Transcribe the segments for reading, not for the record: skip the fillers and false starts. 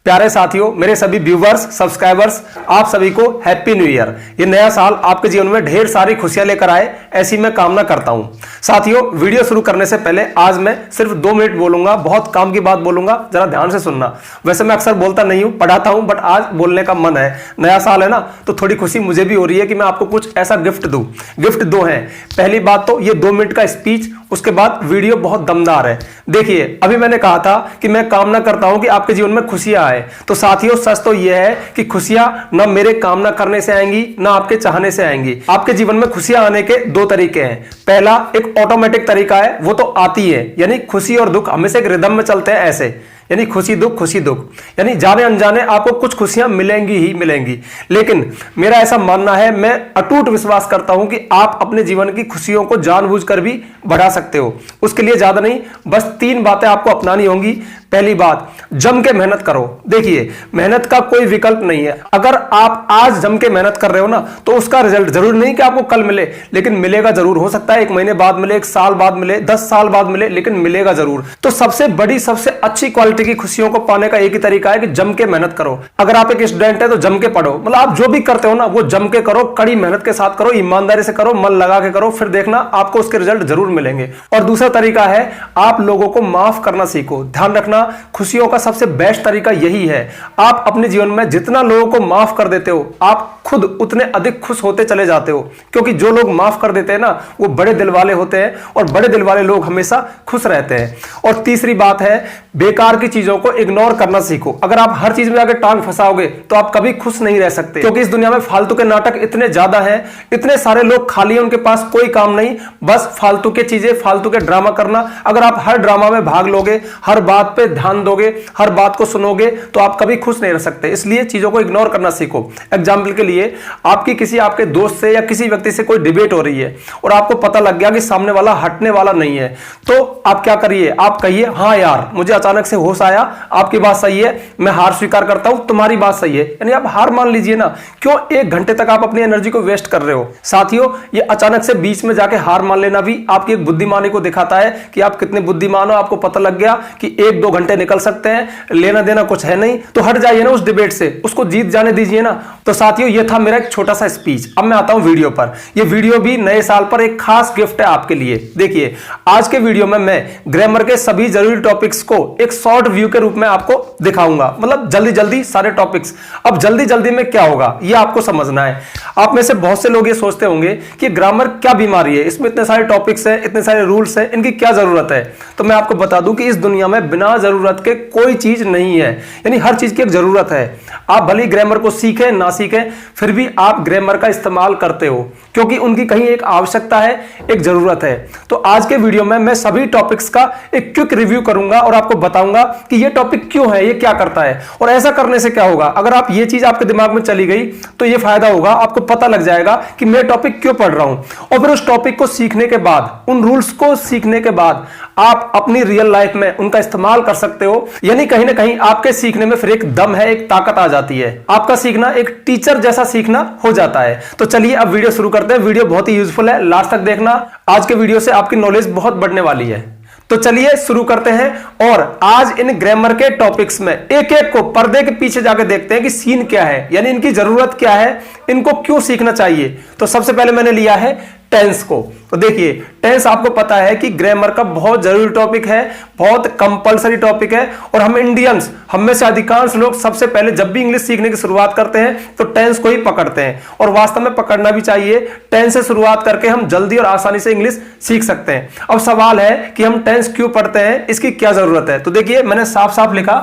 प्यारे साथियों, मेरे सभी व्यूवर्स, सब्सक्राइबर्स, आप सभी को हैप्पी न्यू ईयर। ये नया साल आपके जीवन में ढेर सारी खुशियां लेकर आए, ऐसी मैं कामना करता हूं। साथियों, वीडियो शुरू करने से पहले आज मैं सिर्फ 2 मिनट बोलूंगा, बहुत काम की बात बोलूंगा, जरा ध्यान से सुनना। वैसे मैं अक्सर बोलता नहीं हूं, पढ़ाता हूं, बट आज बोलने का मन है। नया साल है ना, तो थोड़ी खुशी मुझे भी हो रही है कि मैं आपको कुछ ऐसा गिफ्ट दूं। गिफ्ट 2 हैं। पहली बात तो ये 2 मिनट का स्पीच, उसके बाद वीडियो बहुत दमदार है। देखिए, अभी मैंने कहा था कि मैं कामना करता हूं कि आपके जीवन में खुशियां आए। तो साथियों, सच तो यह है कि खुशियां ना मेरे कामना करने से आएंगी, ना आपके चाहने से आएंगी। आपके जीवन में खुशियां आने के 2 तरीके हैं। पहला एक ऑटोमेटिक तरीका है, वो तो आती है, यानी खुशी और दुख हमेशा एक रिदम में चलते हैं ऐसे, यानी खुशी दुख, यानी जाने अनजाने आपको कुछ खुशियां मिलेंगी ही मिलेंगी। लेकिन मेरा ऐसा मानना है, मैं अटूट विश्वास करता हूं कि आप अपने जीवन की खुशियों को जानबूझकर भी बढ़ा सकते हो। उसके लिए ज्यादा नहीं, बस 3 बातें आपको अपनानी होंगी। पहली बात, जम के मेहनत करो। देखिए, मेहनत का कोई विकल्प नहीं है। अगर आप आज जम के मेहनत कर रहे हो ना, तो उसका रिजल्ट जरूर नहीं कि आपको कल मिले, लेकिन मिलेगा जरूर। हो सकता है 1 महीने बाद मिले, 1 साल बाद मिले, 10 साल बाद मिले, लेकिन मिलेगा जरूर। तो सबसे बड़ी, सबसे अच्छी क्वालिटी की खुशियों को पाने का एक ही तरीका है कि जम के मेहनत करो। अगर आप एक स्टूडेंट है तो जम के पढ़ो, मतलब आप जो भी करते हो ना, वो जम के करो, कड़ी मेहनत के साथ करो, ईमानदारी से करो, मन लगा के करो, फिर देखना आपको उसके रिजल्ट जरूर मिलेंगे। और दूसरा तरीका है, आप लोगों को माफ करना सीखो। ध्यान रखना, खुशियों का सबसे बेस्ट तरीका यही है। आप अपने जीवन में जितना लोगों को माफ कर देते हो, आप खुद उतने अधिक खुश होते चले जाते हो। क्योंकि जो लोग माफ कर देते हैं ना, वो बड़े दिल वाले होते हैं, और बड़े दिल वाले लोग हमेशा खुश रहते हैं। और तीसरी बात है, बेकार की चीजों को इग्नोर करना सीखो। अगर आप हर चीज में आगे टांग फंसाओगे तो आप कभी खुश नहीं रह सकते। क्योंकि इस दुनिया में फालतू के नाटक इतने ज्यादा हैं, इतने सारे लोग खाली हैं, उनके पास कोई काम नहीं, बस फालतू के चीजें, फालतू के ड्रामा करना। अगर आप हर ड्रामा में भाग लोगे, हर बात पे ध्यान दोगे, हर बात को सुनोगे, तो आप कभी खुश नहीं रह सकते। इसलिए चीजों को इग्नोर करना सीखो। एग्जाम्पल के लिए, आपकी किसी आपके दोस्त से या किसी व्यक्ति से कोई डिबेट हो रही है और आपको पता लग गया कि सामने वाला हटने वाला नहीं है, तो आप क्या करिए? आप कहिए, हाँ यार, मुझे अचानक से होश आया, आपकी बात सही है, मैं हार स्वीकार करता हूं, तुम्हारी बात सही है। यानी आप हार मान लीजिए ना। क्यों 1 घंटे तक आप अपनी एनर्जी को वेस्ट कर रहे हो? साथियों, ये अचानक से बीच में जाके हार मान लेना भी आपकी एक बुद्धिमानी को दिखाता है कि आप कितने बुद्धिमान हो। आपको पता लग गया कि 1-2 घंटे निकल सकते हैं, लेना देना कुछ है नहीं, तो हट जाइए ना उस डिबेट से, उसको जीत जाने दीजिए ना। तो साथियों, ये था मेरा एक छोटा सा स्पीच। अब मैं आता हूं वीडियो पर। ये वीडियो भी नए साल पर एक खास गिफ्ट है आपके लिए। देखिए, आज के वीडियो में मैं ग्रामर के सभी जरूरी टॉपिक्स को एक शॉर्ट व्यू के रूप में आपको दिखाऊंगा, मतलब जल्दी जल्दी सारे टॉपिक्स। अब जल्दी जल्दी में क्या होगा, ये आपको समझना है। आप में से बहुत से लोग ये सोचते होंगे कि ग्रामर क्या बीमारी है, इसमें इतने सारे टॉपिक्स हैं, इतने सारे रूल्स हैं, इनकी क्या जरूरत है? तो मैं आपको बता दूं कि इस दुनिया में बिना जरूरत के कोई चीज नहीं है। यानी हर चीज की एक जरूरत है। आप भले ग्रामर को सीखें ना सीखें, फिर भी आप ग्रामर का इस्तेमाल करते हो, क्योंकि उनकी कहीं एक आवश्यकता है, एक जरूरत है। तो आज के वीडियो में मैं सभी टॉपिक्स का एक क्विक रिव्यू करूंगा और आपको बताऊंगा कि ये टॉपिक क्यों है, ये क्या करता है, और ऐसा करने से क्या होगा। अगर आप ये चीज आपके दिमाग में चली गई तो ये फायदा होगा, आपको पता लग जाएगा कि मैं टॉपिक क्यों पढ़ रहा हूं। और फिर उस टॉपिक को सीखने के बाद, उन रूल्स को सीखने के बाद, आप अपनी रियल लाइफ में उनका इस्तेमाल कर सकते हो। यानी कहीं ना कहीं आपके सीखने में फिर एक दम है, एक ताकत आ जाती है। आपका सीखना एक टीचर जैसा सीखना हो जाता है। तो चलिए अब वीडियो शुरू करते हैं। वीडियो बहुत ही यूजफुल है, लास्ट तक देखना। आज के वीडियो से आपकी नॉलेज बहुत बढ़ने वाली है। तो चलिए शुरू करते हैं, और आज इन ग्रामर के टॉपिक्स में एक एक को पर्दे के पीछे जाकर देखते हैं कि सीन क्या है, यानी इनकी जरूरत क्या है, इनको क्यों सीखना चाहिए। तो सबसे पहले मैंने लिया है टेंस को। तो देखिए, टेंस आपको पता है कि ग्रामर का बहुत जरूरी टॉपिक है, बहुत कंपलसरी टॉपिक है। और हम इंडियंस, हम में से अधिकांश लोग सबसे पहले जब भी इंग्लिश सीखने की शुरुआत करते हैं तो टेंस को ही पकड़ते हैं, और वास्तव में पकड़ना भी चाहिए। टेंस से शुरुआत करके हम जल्दी और आसानी से इंग्लिश सीख सकते हैं। अब सवाल है कि हम टेंस क्यों पढ़ते हैं, इसकी क्या जरूरत है। तो देखिए, मैंने साफ साफ लिखा,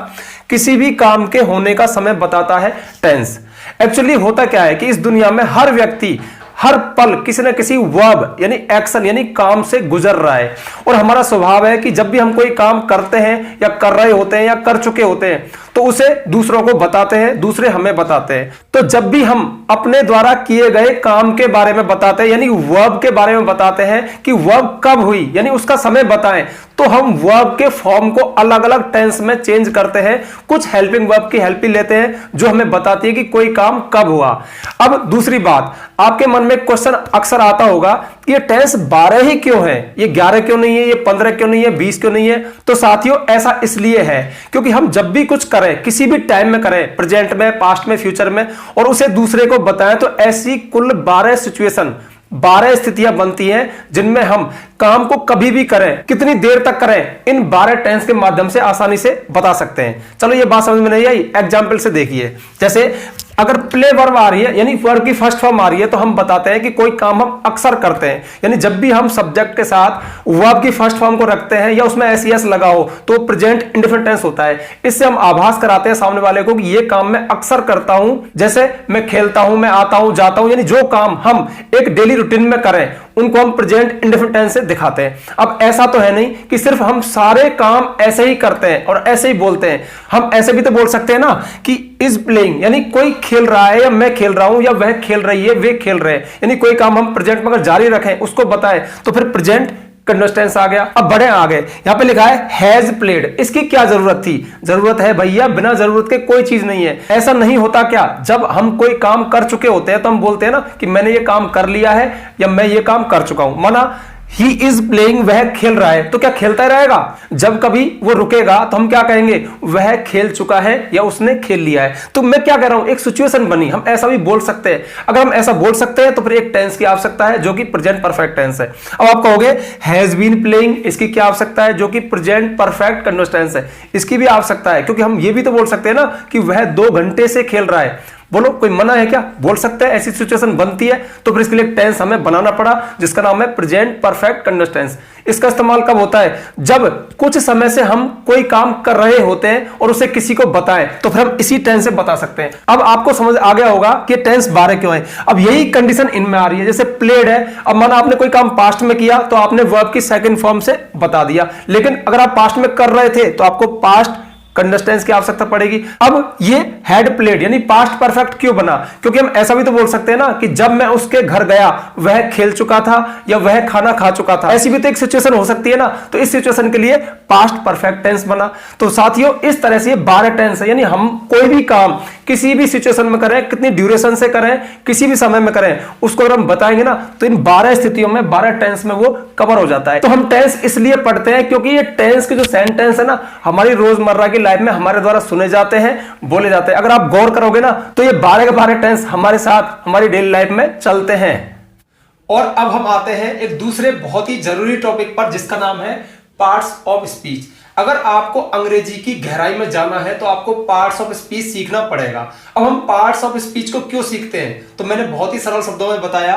किसी भी काम के होने का समय बताता है टेंस। एक्चुअली होता क्या है कि इस दुनिया में हर व्यक्ति हर पल किसी न किसी वर्ब यानी एक्शन यानी काम से गुजर रहा है। और हमारा स्वभाव है कि जब भी हम कोई काम करते हैं या कर रहे होते हैं या कर चुके होते हैं तो उसे दूसरों को बताते हैं, दूसरे हमें बताते हैं। तो जब भी हम अपने द्वारा किए गए काम के बारे में बताते हैं, यानी वर्ब के बारे में बताते हैं कि वर्ब कब हुई, यानी उसका समय बताएं, तो हम वर्ब के फॉर्म को अलग अलग टेंस में चेंज करते हैं। कुछ हेल्पिंग वर्ब की हेल्प लेते हैं जो हमें बताती है कि कोई काम कब हुआ। अब दूसरी बात, आपके मन में क्वेश्चन अक्सर आता होगा कि ये टेंस 12 ही क्यों है, ये 11 क्यों नहीं है, ये 15 क्यों नहीं है, 20 क्यों नहीं है। तो साथियों, ऐसा इसलिए है क्योंकि हम जब भी कुछ करें, किसी भी टाइम में करें, प्रेजेंट में, पास्ट में, फ्यूचर में, और उसे दूसरे को बताएं, तो ऐसी कुल 12 सिचुएशन, 12 स्थितियां बनती हैं जिनमें हम काम को कभी भी करें, कितनी देर तक करें, इन 12 टेंस के माध्यम से आसानी से बता सकते हैं। चलो ये बात समझ में नहीं आई, एग्जाम्पल से देखिए। जैसे अगर प्ले वर्ब आ रही है, यानी वर्ब की फर्स्ट फॉर्म आ रही है, तो हम बताते हैं कि कोई काम हम अक्सर करते हैं, यानी जब भी हम सब्जेक्ट के साथ वर्ब की फर्स्ट फॉर्म को रखते हैं या उसमें एस एस लगा हो तो प्रेजेंट इंडेफिनिट टेंस होता है। इससे हम आभास कराते हैं सामने वाले को कि ये काम मैं अक्सर करता हूं, जैसे मैं खेलता हूं, मैं आता हूं, जाता हूं, यानी जो काम हम एक डेली रूटीन में करें उनको हम प्रेजेंट इंडेफिनिट टेंस से दिखाते हैं। अब ऐसा तो है नहीं कि सिर्फ हम सारे काम ऐसे ही करते हैं और ऐसे ही बोलते हैं, हम ऐसे भी तो बोल सकते हैं ना कि इज प्लेइंग, यानी कोई खेल रहा है या मैं खेल रहा हूं या वह खेल रही है, वे खेल रहे हैं, यानी कोई काम हम प्रेजेंट में अगर जारी रखें, उसको बताएं, तो फिर प्रेजेंट कंटीन्यूअस टेंस आ गया। अब बड़े आ गए, यहां पे लिखा है हैज प्लेड, इसकी क्या जरूरत थी? जरूरत है भैया, बिना जरूरत के कोई चीज नहीं है। ऐसा नहीं होता क्या, जब हम कोई काम कर चुके होते हैं तो हम बोलते हैं ना कि मैंने ये काम कर लिया है या मैं ये काम कर चुका हूं। माना ही इज प्लेइंग, वह खेल रहा है, तो क्या खेलता ही रहेगा? जब कभी वो रुकेगा तो हम क्या कहेंगे, वह खेल चुका है या उसने खेल लिया है। तो मैं क्या कह रहा हूं, एक सिचुएशन बनी, हम ऐसा भी बोल सकते हैं। अगर हम ऐसा बोल सकते हैं तो फिर एक टेंस की आवश्यकता है जो कि प्रेजेंट परफेक्ट टेंस है। अब आप कहोगे हैज बीन प्लेइंग, इसकी क्या आवश्यकता है, जो कि प्रेजेंट परफेक्ट कंटीन्यूअस टेंस है। इसकी भी आवश्यकता है, क्योंकि हम ये भी तो बोल सकते हैं ना कि वह 2 घंटे से खेल रहा है। बोलो कोई मना है क्या? बोल सकते हैं, ऐसी सिचुएशन बनती है, तो फिर इसके लिए टेंस हमें बनाना पड़ा जिसका नाम है प्रेजेंट परफेक्ट कंटीन्यूअस टेंस। इसका इस्तेमाल कब होता है? जब कुछ समय से हम कोई काम कर रहे होते हैं और उसे किसी को बताएं, तो फिर हम इसी टेंस से बता सकते हैं। अब आपको समझ आ गया होगा कि टेंस 12 क्यों है। अब यही कंडीशन इनमें आ रही है, जैसे प्लेड है। अब माना आपने कोई काम पास्ट में किया तो आपने वर्ब की सेकंड फॉर्म से बता दिया, लेकिन अगर आप पास्ट में कर रहे थे तो आपको पास्ट कंटीन्यूअस टेंस की आवश्यकता पड़ेगी। अब ये हैड प्लेड यानी पास्ट परफेक्ट क्यों बना? क्योंकि हम ऐसा भी तो बोल सकते हैं ना कि जब मैं उसके घर गया वह खेल चुका था या वह खाना खा चुका था। ऐसी भी तो एक सिचुएशन हो सकती है ना, तो इस सिचुएशन के लिए पास्ट परफेक्ट टेंस बना। तो साथियों इस तरह से 12 टेंस है, यानी हम कोई भी काम किसी भी सिचुएशन में करें, कितनी ड्यूरेशन से करें, किसी भी समय में करें, उसको अगर हम बताएंगे ना तो इन 12 स्थितियों में 12 टेंस में वो कवर हो जाता है। तो हम टेंस इसलिए पढ़ते हैं क्योंकि ये टेंस के जो सेंटेंस है ना हमारी रोजमर्रा की लाइफ में हमारे द्वारा सुने जाते हैं, बोले जाते हैं। अगर आप गौर करोगे ना तो ये 12 के 12 टेंस हमारे साथ हमारी डेली लाइफ में चलते हैं। और अब हम आते हैं एक दूसरे बहुत ही जरूरी टॉपिक पर जिसका नाम है पार्ट्स ऑफ स्पीच। अगर आपको अंग्रेजी की गहराई में जाना है तो आपको पार्ट्स ऑफ स्पीच सीखना पड़ेगा। अब हम पार्ट्स ऑफ स्पीच को क्यों सीखते हैं, तो मैंने बहुत ही सरल शब्दों में बताया,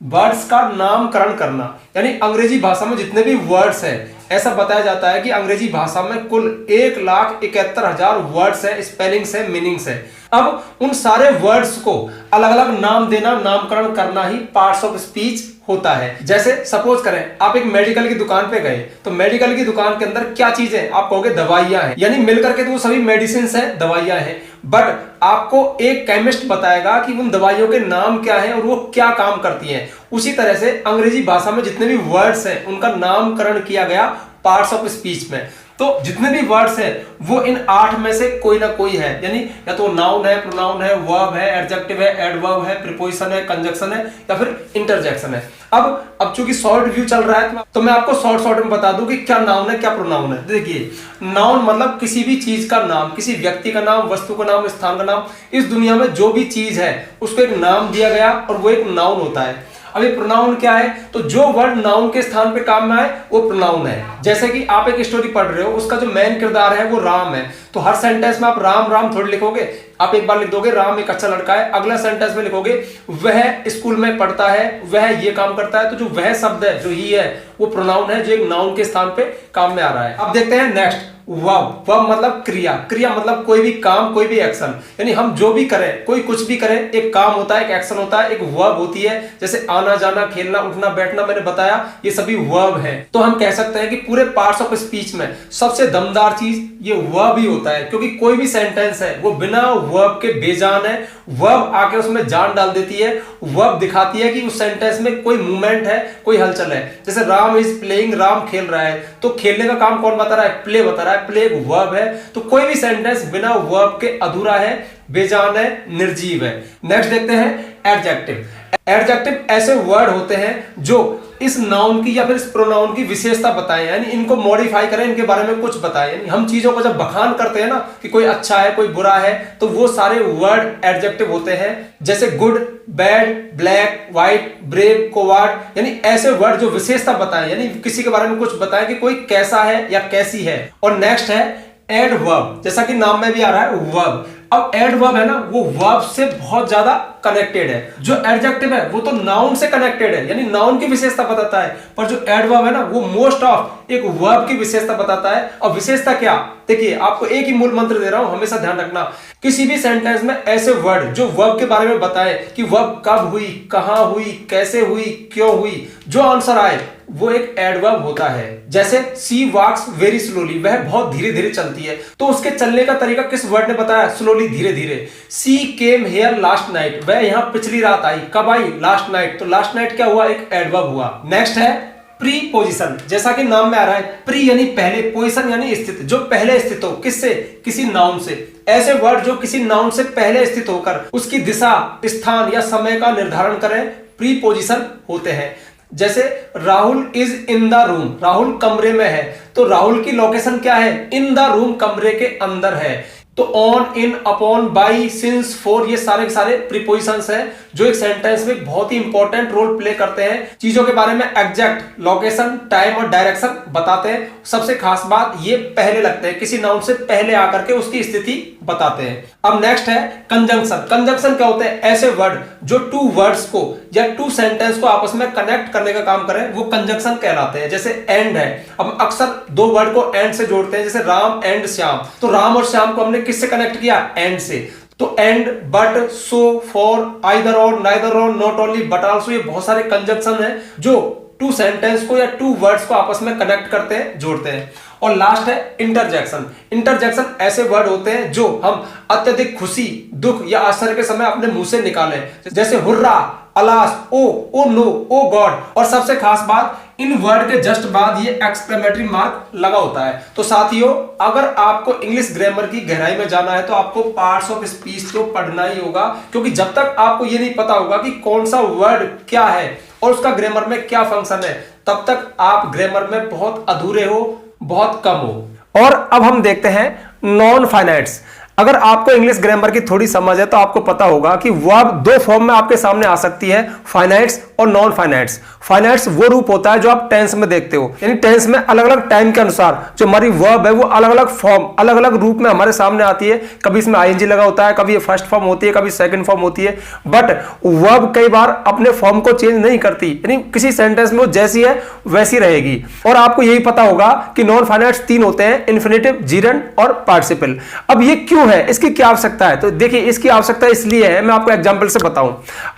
वर्ड्स का नामकरण करना। यानी अंग्रेजी भाषा में जितने भी वर्ड्स हैं, ऐसा बताया जाता है कि अंग्रेजी भाषा में कुल 1,71,000 वर्ड्स है, स्पेलिंग्स है, मीनिंग्स है। अब उन सारे वर्ड्स को अलग अलग नाम देना, नामकरण करना ही पार्ट्स ऑफ स्पीच होता है। जैसे सपोज करें आप एक मेडिकल की दुकान पे गए, तो मेडिकल की दुकान के अंदर क्या चीजें, आप कहोगे दवाइयां हैं, यानी मिलकर के तो वो सभी मेडिसिन है, दवाइयां हैं। बट आपको एक केमिस्ट बताएगा कि उन दवाइयों के नाम क्या हैं और वो क्या काम करती हैं। उसी तरह से अंग्रेजी भाषा में जितने भी वर्ड्स हैं उनका नामकरण किया गया पार्ट्स ऑफ स्पीच में। तो जितने भी वर्ड्स हैं वो इन 8 में से कोई ना कोई है, यानी या तो नाउन है, प्रोनाउन है, वर्ब है, एडजेक्टिव है, एडवर्ब है, प्रीपोजिशन है, कंजंक्शन है या फिर इंटरजेक्शन है। अब चूंकि शॉर्ट रिव्यू चल रहा है तो मैं आपको शॉर्ट में बता दूं कि क्या नाउन है, क्या प्रोनाउन है। देखिए, नाउन मतलब किसी भी चीज का नाम, किसी व्यक्ति का नाम, वस्तु का नाम, स्थान का नाम। इस दुनिया में जो भी चीज है उसको एक नाम दिया गया और वो एक नाउन होता है। अब ये प्रोनाउन क्या है, तो जो वर्ड नाउन के स्थान पे काम में आए वो प्रोनाउन है। जैसे कि आप एक स्टोरी पढ़ रहे हो, उसका जो मेन किरदार है वो राम है, तो हर सेंटेंस में आप राम राम थोड़ी लिखोगे। आप एक बार लिख दोगे राम एक अच्छा लड़का है, अगला सेंटेंस में लिखोगे वह स्कूल में पढ़ता है, वह ये काम करता है। तो जो वह शब्द है, जो ही है, वो प्रोनाउन है जो एक नाउन के स्थान पे काम में आ रहा है। अब देखते हैं नेक्स्ट, वर्ब। वर्ब मतलब क्रिया, क्रिया मतलब कोई भी काम, कोई भी एक्शन। यानी हम जो भी करें, कोई कुछ भी करें, एक काम होता है, एक एक्शन होता है, एक वर्ब होती है। जैसे आना जाना, खेलना, उठना, बैठना, मैंने बताया ये सभी वर्ब है। तो हम कह सकते हैं कि पूरे पार्ट्स ऑफ स्पीच में सबसे दमदार चीज ये वर्ब ही होता है, क्योंकि कोई भी सेंटेंस है वो बिना वर्ब के बेजान है। वर्ब आके उसमें जान डाल देती है, वर्ब दिखाती है कि उस सेंटेंस में कोई मूवमेंट है, कोई हलचल है। जैसे राम इज प्लेइंग, राम खेल रहा है, तो खेलने का काम कौन बता रहा है, प्ले बता रहा है। प्ले एक वर्ब है, तो कोई भी सेंटेंस बिना वर्ब के अधूरा है, बेजान है, निर्जीव है। नेक्स्ट देखते हैं एडजेक्टिव। एडजेक्टिव ऐसे वर्ड होते हैं जो इस नाउन की या फिर इस प्रोनाउन की विशेषता बताएं, यानी इनको मॉडिफाई करें, इनके बारे में कुछ बताएं। यानी हम चीजों को जब बखान करते हैं ना कि कोई अच्छा है कोई बुरा है, तो वो सारे वर्ड एडजेक्टिव होते हैं, जैसे good, bad, black, white, brave, coward, यानी ऐसे वर्ड जो विशेषता बताएं, यानी किसी के बारे में कुछ बताएं कि कोई कैसा है या कैसी है। और नेक्स्ट है एडवर्ब, जैसा कि नाम में भी आ रहा है वर्ब। अब एडवर्ब है ना, वो वर्ब से बहुत ज्यादा कनेक्टेड है। जो एडजेक्टिव है वो तो नाउन से कनेक्टेड है, यानी नाउन की विशेषता बताता है, पर जो एडवर्ब है ना वो मोस्ट ऑफ एक वर्ब की विशेषता बताता है। और विशेषता क्या, देखिए आपको एक ही मूल मंत्र दे रहा हूं, हमेशा ध्यान रखना, किसी भी सेंटेंस में ऐसे वर्ड जो वर्ब के बारे में बताए कि वर्ब कब हुई, कहां हुई, कैसे हुई, क्यों हुई, जो आंसर आए वो एक एडवर्ब होता है। जैसे सी वॉक्स वेरी स्लोली, वह बहुत धीरे धीरे चलती है, तो उसके चलने का तरीका किस वर्ड ने बताया, स्लोली, धीरे धीरे। सी केम हेयर लास्ट नाइट, वह यहां पिछली रात आई, कब आई, लास्ट नाइट, तो लास्ट नाइट क्या हुआ, एक एडवर्ब हुआ। नेक्स्ट है प्रीपोजिशन, जैसा कि नाम में आ रहा है, प्री यानी पहले, पोजिशन यानी स्थित, जो पहले स्थित हो, किससे, किसी नाउन से। ऐसे वर्ड जो किसी नाउन से पहले स्थित होकर उसकी दिशा, स्थान या समय का निर्धारण करें, प्रीपोजिशन होते हैं। जैसे Rahul is in the room, Rahul कमरे में है, तो राहुल की लोकेशन क्या है, इन द रूम, कमरे के अंदर है। तो on, in, upon, by, since, for, ये सारे के सारे प्रीपोजिशंस हैं जो एक सेंटेंस में बहुत ही इंपॉर्टेंट रोल प्ले करते हैं, चीजों के बारे में एग्जैक्ट लोकेशन, टाइम और डायरेक्शन बताते हैं। सबसे खास बात ये पहले लगते हैं, किसी नाउन से पहले आकर के उसकी स्थिति बताते हैं। अब नेक्स्ट है कंजंक्शन। कंजंक्शन क्या होते हैं, ऐसे वर्ड जो टू वर्ड्स को या टू सेंटेंस को आपस में कनेक्ट करने का काम करें, वो कंजंक्शन कहलाते हैं। जैसे एंड है, अब अक्सर दो वर्ड को एंड से जोड़ते हैं, जैसे राम एंड श्याम, तो राम और श्याम को हमने किससे कनेक्ट किया, एंड से। तो and, but, so, for, either और, नाइदर और, नॉट ओनली, बट आल्सो, ये बहुत सारे कंजंक्शन हैं जो टू सेंटेंस को या टू वर्ड्स को आपस में कनेक्ट करते हैं, जोड़ते हैं। और लास्ट है इंटरजेक्शन। इंटरजेक्शन ऐसे वर्ड होते हैं जो हम अत्यधिक खुशी, दुख या आश्चर्य के समय अपने मुंह से निकालें, जैसे हुर्रा, अलास, ओ नो, ओ गॉड। और सबसे खास बात, इन वर्ड के जस्ट बाद ये एक्सक्लेमेटरी मार्क लगा होता है। तो साथियों, अगर आपको इंग्लिश ग्रामर की गहराई में जाना है तो आपको पार्ट्स ऑफ स्पीच तो पढ़ना ही होगा, क्योंकि जब तक आपको ये नहीं पता होगा कि कौन सा वर्ड क्या है और उसका ग्रामर में क्या फंक्शन है, तब तक आप ग्रामर में बहुत अधूरे हो, बहुत कम हो। और अब हम देखते हैं नॉन फाइनाइट्स। अगर आपको इंग्लिश ग्रामर की थोड़ी समझ है तो आपको पता होगा कि वर्ब दो फॉर्म में आपके सामने आ सकती है, फाइनाइट्स और नॉन फाइनाइट्स। फाइनाइट्स वो रूप होता है जो आप टेंस में देखते हो, यानी टेंस में अलग अलग टाइम के अनुसार जो हमारी वर्ब है वो अलग अलग फॉर्म, अलग अलग रूप में हमारे सामने आती है। कभी इसमें आईएनजी लगा होता है, कभी ये फर्स्ट फॉर्म होती है, कभी सेकंड फॉर्म होती है। बट वर्ब कई बार अपने फॉर्म को चेंज नहीं करती, यानी किसी सेंटेंस में वो जैसी है वैसी रहेगी। और आपको यही पता होगा कि नॉन फाइनाइट्स तीन होते हैं, इन्फिनेटिव, जीरंड और पार्टिसिपल। अब ये क्यों है, इसकी क्या आवश्यकता है, तो देखिए इसकी आवश्यकता इसलिए है, मैं आपको एग्जांपल से बताऊं।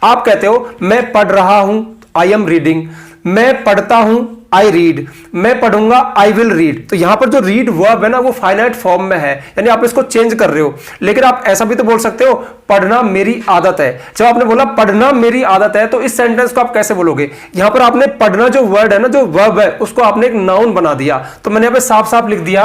आप कहते हो मैं पढ़ रहा हूं, आई एम रीडिंग, मैं पढ़ता हूं, आई रीड, मैं पढ़ूंगा, आई विल रीड। तो यहां पर जो रीड वर्ब है ना वो फाइनाइट फॉर्म में है, यानी आप इसको चेंज कर रहे हो। लेकिन आप ऐसा भी तो बोल सकते हो, पढ़ना मेरी आदत है। जब आपने बोला पढ़ना मेरी आदत है तो इस सेंटेंस को आप कैसे बोलोगे, यहां पर आपने पढ़ना जो वर्ड है ना, जो वर्ब है, उसको आपने एक नाउन बना दिया। तो मैंने यहां पे साफ साफ लिख दिया,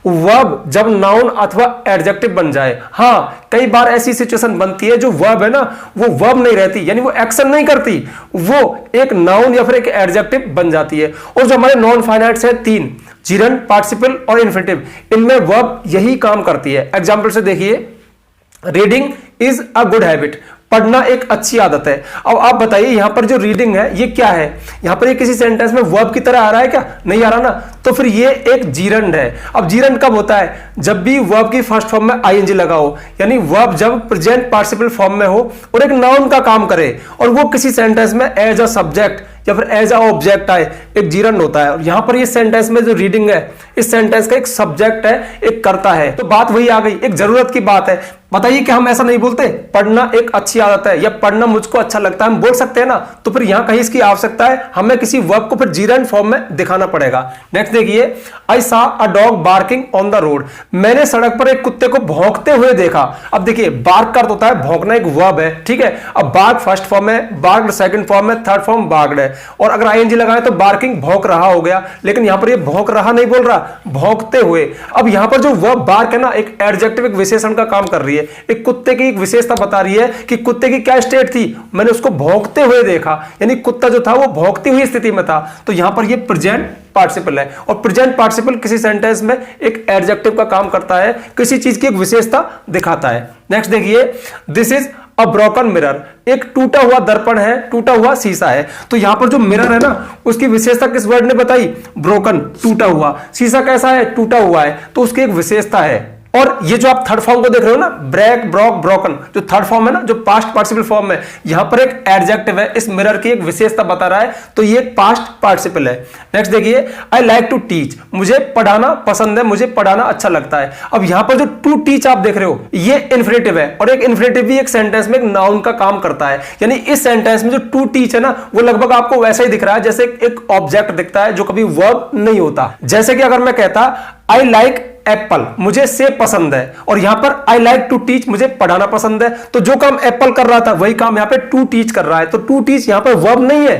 वर्ब जब नाउन अथवा एडजेक्टिव बन जाए। हाँ, कई बार ऐसी सिचुएशन बनती है जो वर्ब है ना वो वर्ब नहीं रहती, यानी वो एक्शन नहीं करती, वो एक नाउन या फिर एक एडजेक्टिव बन जाती है। और जो हमारे नॉन फाइनाइट्स है तीन, जीरंड, पार्टिसिपल और इन्फिनेटिव, इनमें वर्ब यही काम करती है। एग्जांपल से देखिए, reading is a good habit, पढ़ना एक अच्छी आदत है। अब आप बताइए यहां पर जो रीडिंग है ये क्या है, यहां पर ये किसी सेंटेंस में वर्ब की तरह आ रहा है क्या, नहीं आ रहा ना, तो फिर ये एक जीरंड है। अब जीरंड कब होता है, जब भी वर्ब की फर्स्ट फॉर्म में आईएनजी लगा हो, यानी वर्ब जब प्रेजेंट पार्टिसिपल फॉर्म में हो और एक नाउन का काम करे और वो किसी सेंटेंस में एज अ सब्जेक्ट या फिर एज अ ऑब्जेक्ट आए, एक जीरंड होता है। और यहां पर ये सेंटेंस में जो रीडिंग है, इस सेंटेंस का एक सब्जेक्ट है, एक कर्ता है। तो बात वही आ गई, एक जरूरत की बात है। बताइए कि हम ऐसा नहीं बोलते, पढ़ना एक अच्छी आदत है या पढ़ना मुझको अच्छा लगता है, हम बोल सकते हैं ना। तो फिर यहां कहीं इसकी आवश्यकता है, हमें किसी वर्ब को फिर जीरंड फॉर्म में दिखाना पड़ेगा। नेक्स्ट देखिए, I saw a dog barking on the road, मैंने सड़क पर एक कुत्ते को भौंकते हुए देखा। अब देखिए, बार्क का अर्थ होता है भौंकना, एक वर्ब है, ठीक है। अब बार्क फर्स्ट फॉर्म है, बार्क्ड सेकंड फॉर्म है, थर्ड फॉर्म बार्क्ड है। और अगर आईएनजी लगाएं तो बार्किंग भौंक रहा हो गया, लेकिन यहां पर ये भौंक रहा नहीं बोल रहा, भौंकते हुए। अब यहां पर जो वर्ब बार्क है ना, एक एडजेक्टिव, एक विशेषण का काम कर रही है, एक कुत्ते की एक विशेषता बता रही है कि कुत्ते की क्या स्टेट थी, मैंने उसको भौंकते हुए देखा, यानी कुत्ता जो था वो भौंकती हुई स्थिति में था। तो यहां पर ये प्रेजेंट पार्टिसिपल है, और प्रेजेंट पार्टिसिपल किसी सेंटेंस में एक एडजेक्टिव का काम करता है, किसी चीज की एक विशेषता दिखाता है। नेक्स्ट देखिए, this is a broken mirror, एक टूटा हुआ दर्पण है, टूटा हुआ शीशा है। तो यहां पर जो मिरर है ना, उसकी विशेषता किस वर्ड ने बताई, ब्रोकन, टूटा हुआ। शीशा कैसा है, टूटा हुआ है, तो उसकी एक विशेषता है। और ये जो आप थर्ड फॉर्म को देख रहे हो ना, ब्रेक, ब्रोक, ब्रोकन, जो थर्ड फॉर्म है ना, जो पास्ट पार्टिसिपल फॉर्म है, यहां पर एक एडजेक्टिव है, इस मिरर की एक विशेषता बता रहा है, तो ये पास्ट पार्टिसिपल है। नेक्स्ट देखिए, आई लाइक टू टीच, मुझे पढ़ाना पसंद है, मुझे पढ़ाना अच्छा लगता है। अब यहां पर जो टू टीच आप देख रहे हो, ये इन्फिनेटिव है, और एक इन्फिनेटिव भी एक सेंटेंस में एक नाउन का काम करता है। यानी इस सेंटेंस में जो टू टीच है ना, वो लगभग आपको वैसा ही दिख रहा है जैसे एक ऑब्जेक्ट दिखता है जो कभी वर्ब नहीं होता। जैसे कि अगर मैं कहता आई लाइक एप्पल, मुझे सेब पसंद है, और यहां पर आई लाइक टू टीच, मुझे पढ़ाना पसंद है, तो जो काम एप्पल कर रहा था वही काम यहां पे टू टीच कर रहा है। तो टू टीच यहां पर वर्ब नहीं है,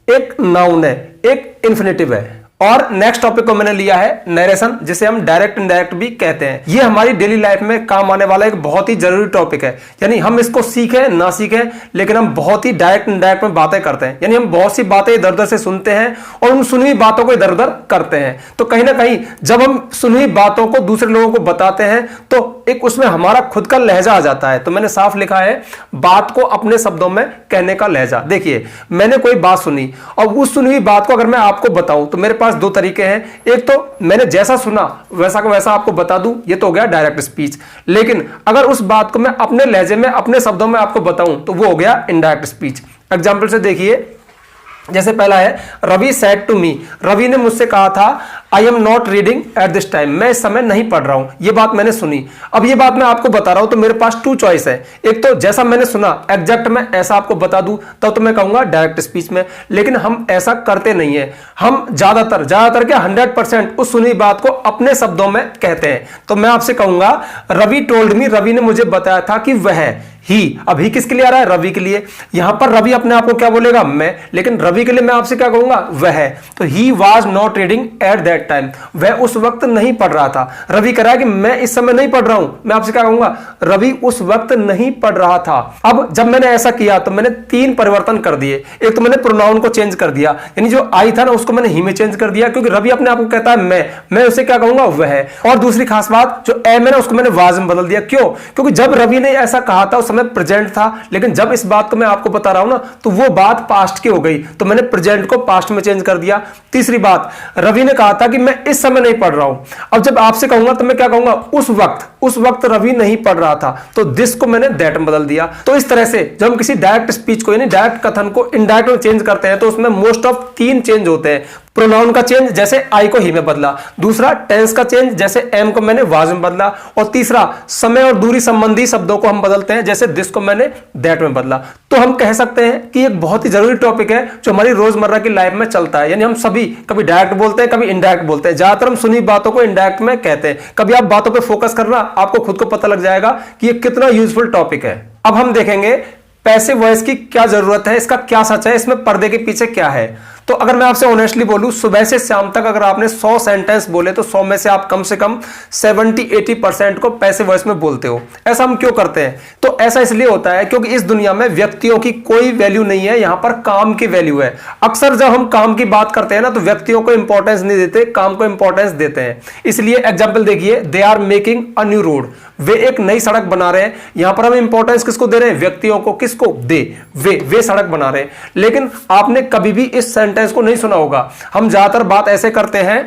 एक नाउन है, एक इन्फिनेटिव है। और नेक्स्ट टॉपिक को मैंने लिया है नरेशन, जिसे हम डायरेक्ट इनडायरेक्ट भी कहते हैं। ये हमारी डेली लाइफ में काम आने वाला एक बहुत ही जरूरी टॉपिक है। यानी हम इसको सीखें ना सीखें, लेकिन हम बहुत ही डायरेक्ट इनडायरेक्ट में बातें करते हैं। यानी हम बहुत सी बातें इधर उधर से सुनते हैं और उन सुनी हुई बातों को इधर उधर करते हैं। तो कहीं ना कहीं जब हम सुनी हुई बातों को दूसरे लोगों को बताते हैं, तो एक उसमें हमारा खुद का लहजा आ जाता है। तो मैंने साफ लिखा है, बात को अपने शब्दों में कहने का लहजा। देखिए, मैंने कोई बात सुनी, और उस सुनी हुई बात को अगर मैं आपको बताऊं, तो मेरे पास दो तरीके हैं। एक तो मैंने जैसा सुना वैसा का वैसा आपको बता दूं, ये तो हो गया डायरेक्ट स्पीच। लेकिन अगर उस बात को मैं अपने लहजे में, अपने शब्दों में आपको बताऊं, तो वो हो गया इनडायरेक्ट स्पीच। एग्जाम्पल से देखिए, जैसे पहला है, Ravi said to me, Ravi ने मुझसे कहा था I am not reading at this time, मैं इस समय नहीं पढ़ रहा हूं। ये बात मैंने सुनी। अब ये बात मैं आपको बता रहा हूं, तो मेरे पास टू चॉइस है। एक तो जैसा मैंने सुना एग्जैक्ट मैं ऐसा आपको बता दूं, तब तो मैं कहूंगा डायरेक्ट स्पीच में। लेकिन हम ऐसा करते नहीं है। हम ज्यादातर क्या 100% उस सुनी बात को अपने शब्दों में कहते हैं। तो मैं आपसे कहूंगा, रवि टोल्ड मी, रवि ने मुझे बताया था कि वह, ही, अब ही किसके लिए आ रहा है, रवि के लिए। यहां पर रवि अपने आप को क्या बोलेगा, मैं, लेकिन रवि के लिए मैं आपसे क्या कहूंगा, वह। तो he was not reading at that time, वह उस वक्त नहीं पढ़ रहा था। रवि कह रहा है कि मैं इस समय नहीं पढ़ रहा हूं, मैं आपसे क्या कहूंगा, रवि उस वक्त नहीं पढ़ रहा था। अब जब मैंने ऐसा किया तो मैंने तीन परिवर्तन कर दिए। एक तो मैंने प्रोनाउन को चेंज कर दिया, यानी जो आई था ना उसको मैंने ही में चेंज कर दिया, क्योंकि रवि अपने आप को कहता है मैं उसे क्या कहूंगा, वह। और दूसरी खास बात, जो एम है ना उसको मैंने वाज में बदल दिया। क्यों? क्योंकि जब रवि ने ऐसा कहा था उस समय प्रेजेंट था, लेकिन जब इस बात को मैं आपको बता रहा हूं ना, तो वो बात पास्ट की हो गई, तो मैंने प्रेजेंट को पास्ट में चेंज कर दिया। तीसरी बात, रवि ने कहा था कि मैं इस समय नहीं पढ़ रहा हूं। अब जब आपसे कहूंगा तो मैं क्या कहूंगा, उस वक्त रवि नहीं पढ़ रहा था, तो दिस को मैंने दैट में बदल दिया। तो इस तरह से जब हम किसी डायरेक्ट स्पीच को, यानी डायरेक्ट कथन को इनडायरेक्ट में चेंज करते हैं, तो उसमें मोस्ट ऑफ तीन चेंज होते हैं। प्रोनाउन का चेंज, जैसे आई को ही में बदला। दूसरा, टेंस का चेंज, जैसे एम को मैंने वाज में बदला। और तीसरा, समय और दूरी संबंधी शब्दों को हम बदलते हैं, जैसे दिस को मैंने दैट में बदला। तो हम कह सकते हैं कि एक बहुत ही जरूरी टॉपिक है जो हमारी रोजमर्रा की लाइफ में चलता है। यानी हम सभी कभी डायरेक्ट बोलते हैं, कभी इनडायरेक्ट बोलते हैं। ज्यादातर हम सुनी बातों को इनडायरेक्ट में कहते हैं। कभी आप बातों पर फोकस करना, आपको खुद को पता लग जाएगा कि ये कितना यूजफुल टॉपिक है। अब हम देखेंगे पैसिव वॉइस की क्या जरूरत है, इसका क्या सच है, इसमें पर्दे के पीछे क्या है। तो अगर मैं आपसे ऑनेस्टली बोलूं, सुबह से शाम तक अगर आपने 100 सेंटेंस बोले, तो 100 में से आप कम से कम 70-80% को पैसिव वॉइस में बोलते हो। ऐसा हम क्यों करते हैं? तो ऐसा इसलिए होता है क्योंकि इस दुनिया में व्यक्तियों की कोई वैल्यू नहीं है, यहां पर काम की वैल्यू है। अक्सर जब हम काम की बात करते हैं ना, तो व्यक्तियों को इंपॉर्टेंस नहीं देते, काम को इंपॉर्टेंस देते हैं। इसलिए एग्जाम्पल देखिए, they are making a new road, वे एक नई सड़क बना रहे हैं। यहां पर हम इंपॉर्टेंस किसको दे रहे हैं? व्यक्तियों को। किसको? दे, वे सड़क बना रहे हैं। लेकिन आपने कभी भी इस सेंटेंस को नहीं सुना होगा। हम ज्यादातर बात ऐसे करते हैं,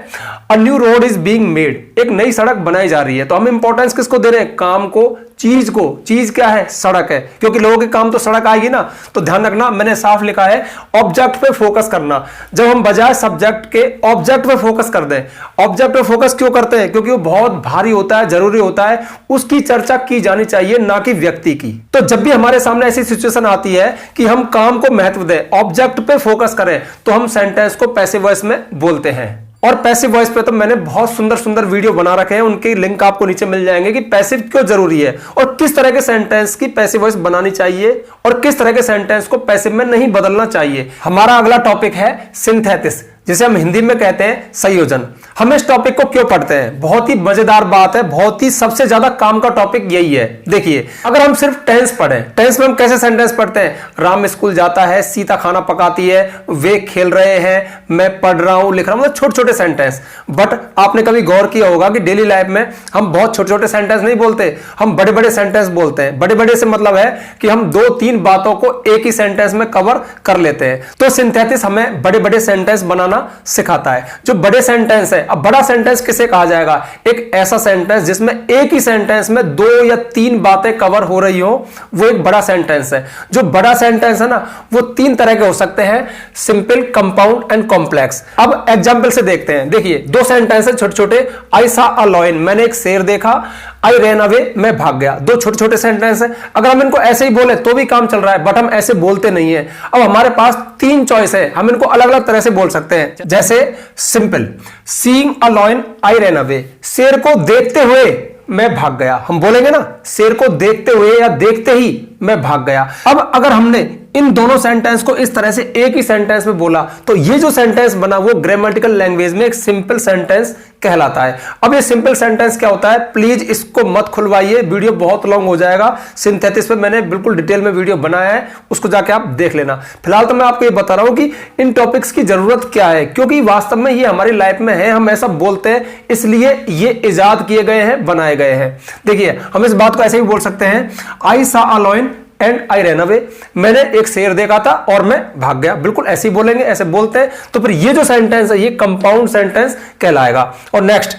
अ new road is being made, एक नई सड़क बनाई जा रही है। तो हम इंपॉर्टेंस किसको दे रहे हैं? काम को, चीज को। चीज क्या है? सड़क है, क्योंकि लोगों के काम तो सड़क आएगी ना। तो ध्यान रखना, मैंने साफ लिखा है, ऑब्जेक्ट पे फोकस करना। जब हम बजाय सब्जेक्ट के ऑब्जेक्ट पे फोकस कर दें। ऑब्जेक्ट पे फोकस क्यों करते हैं? क्योंकि वो बहुत भारी होता है, जरूरी होता है, उसकी चर्चा की जानी चाहिए, ना कि व्यक्ति की। तो जब भी हमारे सामने ऐसी सिचुएशन आती है कि हम काम को महत्व दें, ऑब्जेक्ट पे फोकस करें, तो हम सेंटेंस को पैसिव वॉइस में बोलते हैं। और पैसिव वॉइस पे तो मैंने बहुत सुंदर सुंदर वीडियो बना रखे हैं, उनके लिंक आपको नीचे मिल जाएंगे कि पैसिव क्यों जरूरी है और किस तरह के सेंटेंस की पैसिव वॉइस बनानी चाहिए और किस तरह के सेंटेंस को पैसिव में नहीं बदलना चाहिए। हमारा अगला टॉपिक है सिंथेसिस, जिसे हम हिंदी में कहते हैं संयोजन। हम इस टॉपिक को क्यों पढ़ते हैं? बहुत ही मजेदार बात है, बहुत ही सबसे ज्यादा काम का टॉपिक यही है। देखिए, अगर हम सिर्फ टेंस पढ़ें, टेंस में हम कैसे सेंटेंस पढ़ते हैं? राम स्कूल जाता है, सीता खाना पकाती है, वे खेल रहे हैं, मैं पढ़ रहा हूं, लिख रहा हूं, मतलब छोटे छोटे सेंटेंस। बट आपने कभी गौर किया होगा कि डेली लाइफ में हम बहुत छोटे छोटे सेंटेंस नहीं बोलते, हम बड़े बड़े सेंटेंस बोलते हैं। बड़े बड़े से मतलब है कि हम 2-3 बातों को एक ही सेंटेंस में कवर कर लेते हैं। तो सिंथेसिस हमें बड़े बड़े सेंटेंस बनाना सिखाता है। जो बड़े सेंटेंस है, अब बड़ा सेंटेंस किसे कहा जाएगा? एक ऐसा सेंटेंस जिसमें एक ही सेंटेंस में 2 या 3 बातें कवर हो रही हो, वो एक बड़ा सेंटेंस है। जो बड़ा सेंटेंस है ना, वो 3 तरह के हो सकते हैं, सिंपल, कंपाउंड एंड कॉम्प्लेक्स। अब एग्जांपल से देखते हैं। देखिए, 2 सेंटेंस है छोटे छोटे। आई सा अ लायन, मैंने एक शेर देखा। आई रैन अवे, मैं भाग गया। 2 छोटे छोटे सेंटेंस है। अगर हम इनको ऐसे ही बोले तो भी काम चल रहा है, बट हम ऐसे बोलते नहीं है। अब हमारे पास 3 चॉइस है, हम इनको अलग अलग तरह से बोल सकते हैं। जैसे simple, seeing a lion I ran away, शेर को देखते हुए मैं भाग गया। हम बोलेंगे ना, शेर को देखते हुए या देखते ही मैं भाग गया। अब अगर हमने इन दोनों सेंटेंस को इस तरह से एक ही सेंटेंस में बोला तो ये जो सेंटेंस बना वो ग्रामेटिकल लैंग्वेज में एक सिंपल सेंटेंस कहलाता है। अब ये सिंपल सेंटेंस क्या होता है, प्लीज इसको मत खुलवाइए, वीडियो बहुत लॉन्ग हो जाएगा। सिंथेसिस पे मैंने बिल्कुल डिटेल में वीडियो बनाया है, उसको जाके आप देख लेना। फिलहाल तो मैं आपको ये बता रहा हूं कि इन टॉपिक्स की जरूरत क्या है, क्योंकि वास्तव में ये हमारी लाइफ में है, हम ऐसा बोलते हैं, इसलिए ये इजाद किए गए हैं, बनाए गए हैं। देखिए, हम इस बात को ऐसे भी बोल सकते हैं, I saw a lion and I ran away, मैंने एक शेर देखा था और मैं भाग गया। बिल्कुल ऐसे ही बोलेंगे, ऐसे बोलते हैं। तो फिर ये जो सेंटेंस है ये कंपाउंड सेंटेंस कहलाएगा। और next,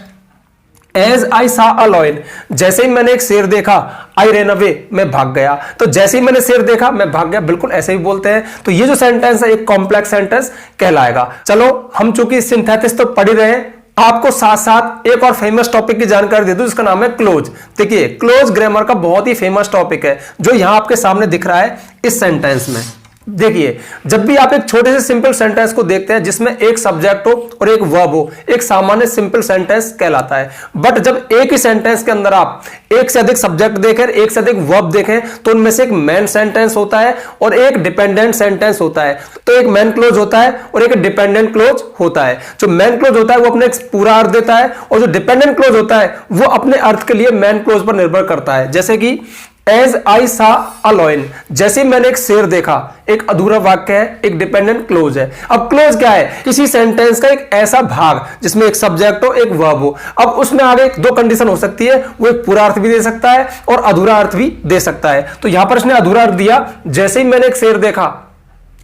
as I saw a lion, जैसे ही मैंने एक शेर देखा, आई रैन अवे, मैं भाग गया। तो जैसे ही मैंने शेर देखा मैं भाग गया, बिल्कुल ऐसे ही बोलते हैं। तो ये जो सेंटेंस है एक कॉम्प्लेक्स सेंटेंस कहलाएगा। चलो, हम चूंकि सिंथेसिस तो पढ़ ही रहे हैं, आपको साथ साथ एक और फेमस टॉपिक की जानकारी दे दूं, जिसका नाम है क्लोज। देखिए, क्लोज ग्रामर का बहुत ही फेमस टॉपिक है, जो यहां आपके सामने दिख रहा है इस सेंटेंस में। देखिए, जब भी आप एक छोटे से सिंपल सेंटेंस को देखते हैं जिसमें एक सब्जेक्ट हो और एक वर्ब हो, एक सामान्य सिंपल सेंटेंस कहलाता है। बट जब एक ही सेंटेंस के अंदर आप एक से अधिक सब्जेक्ट देखें, एक से अधिक वर्ब देखें, तो उनमें से एक मेन सेंटेंस होता है और एक डिपेंडेंट सेंटेंस होता है। तो एक मेन क्लोज होता है और एक डिपेंडेंट क्लोज होता है। जो मेन क्लोज होता है वो अपने एक पूरा अर्थ देता है, और जो डिपेंडेंट क्लोज होता है वो अपने अर्थ के लिए मेन क्लोज पर निर्भर करता है। जैसे कि as I saw a lion, जैसे मैंने एक शेर देखा, एक अधूरा वाक्य है, एक डिपेंडेंट क्लोज है। अब क्लोज क्या है? किसी सेंटेंस का एक ऐसा भाग जिसमें एक सब्जेक्ट हो, एक वर्ब हो। अब उसमें आगे 2 कंडीशन हो सकती है, वो एक पूरा अर्थ भी दे सकता है और अधूरा अर्थ भी दे सकता है। तो यहां पर इसने अधूरा अर्थ दिया, जैसे ही मैंने एक शेर देखा,